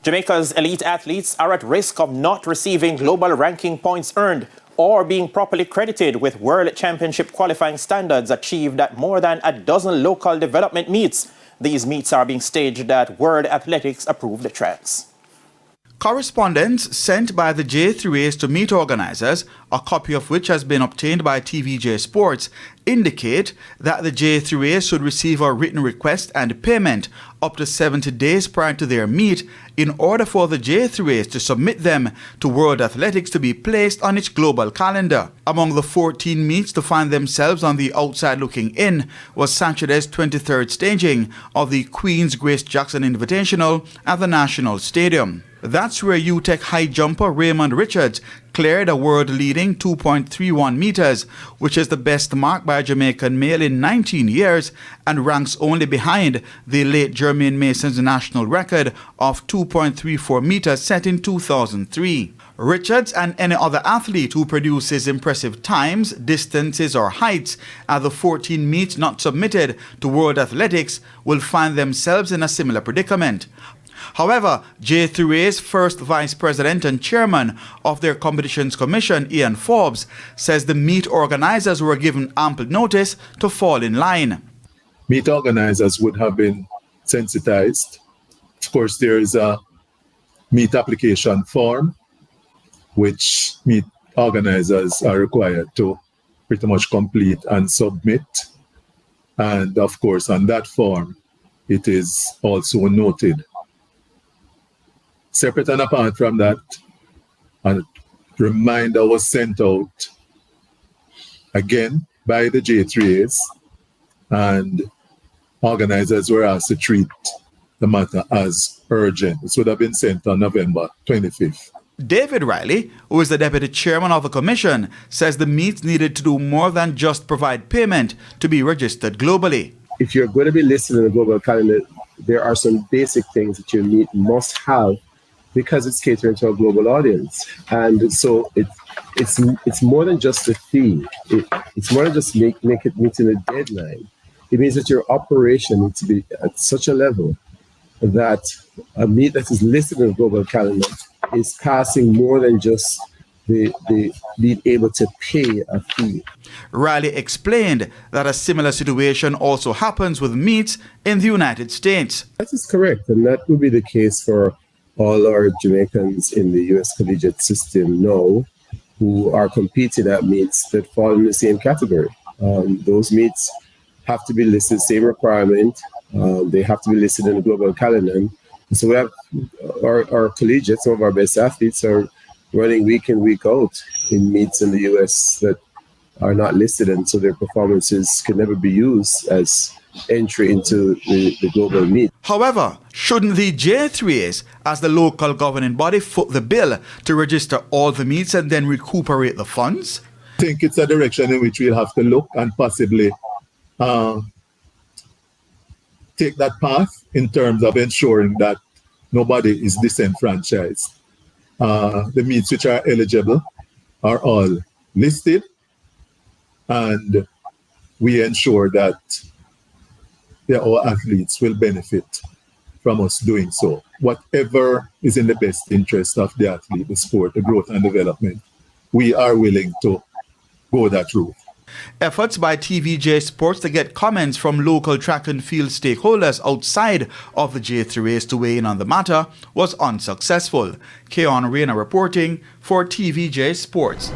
Jamaica's elite athletes are at risk of not receiving global ranking points earned or being properly credited with World Championship qualifying standards achieved at more than a dozen local development meets. These meets are being staged at World Athletics approved tracks. Correspondence sent by the JAAA to meet organizers, a copy of which has been obtained by TVJ Sports, indicate that the JAAA should receive a written request and payment up to 70 days prior to their meet in order for the JAAA to submit them to World Athletics to be placed on its global calendar. Among the 14 meets to find themselves on the outside looking in was Sanctioned's 23rd staging of the Queen's Grace Jackson Invitational at the National Stadium. That's where UTEC high jumper Raymond Richards cleared a world-leading 2.31 meters, which is the best mark by a Jamaican male in 19 years and ranks only behind the late Jermaine Mason's national record of 2.34 meters set in 2003. Richards and any other athlete who produces impressive times, distances or heights at the 14 meets not submitted to World Athletics will find themselves in a similar predicament. However, JAA's first vice president and chairman of their competitions commission, Ian Forbes, says the meet organizers were given ample notice to fall in line. Meet organizers would have been sensitized. Of course, there is a meet application form which meet organizers are required to pretty much complete and submit. And of course, on that form, it is also noted. Separate and apart from that, a reminder was sent out again by the JAAs, and organizers were asked to treat the matter as urgent. This would have been sent on November 25th. David Riley, who is the deputy chairman of the commission, says the meets needed to do more than just provide payment to be registered globally. If you're going to be listed in the global calendar, there are some basic things that your meet must have, because it's catering to a global audience. And so it's more than just a fee. It's more than just make it meeting a deadline. It means that your operation needs to be at such a level that a meet that is listed in the global calendar is passing more than just the being able to pay a fee. Riley explained that a similar situation also happens with meets in the United States. That is correct, and that would be the case for all our Jamaicans in the U.S. collegiate system now who are competing at meets that fall in the same category. Those meets have to be listed, same requirement. They have to be listed in the global calendar. And so we have our collegiates, some of our best athletes are running week in, week out in meets in the U.S. that are not listed, and so their performances can never be used as entry into the global meet. However, shouldn't the JAAs, as the local governing body, foot the bill to register all the meets and then recuperate the funds? I think it's a direction in which we'll have to look and possibly take that path in terms of ensuring that nobody is disenfranchised. The meets which are eligible are all listed, and we ensure that our athletes will benefit from us doing so. Whatever is in the best interest of the athlete, the sport, the growth and development, we are willing to go that route. Efforts by TVJ Sports to get comments from local track and field stakeholders outside of the JAAs to weigh in on the matter was unsuccessful. Keon Rayner reporting for TVJ Sports.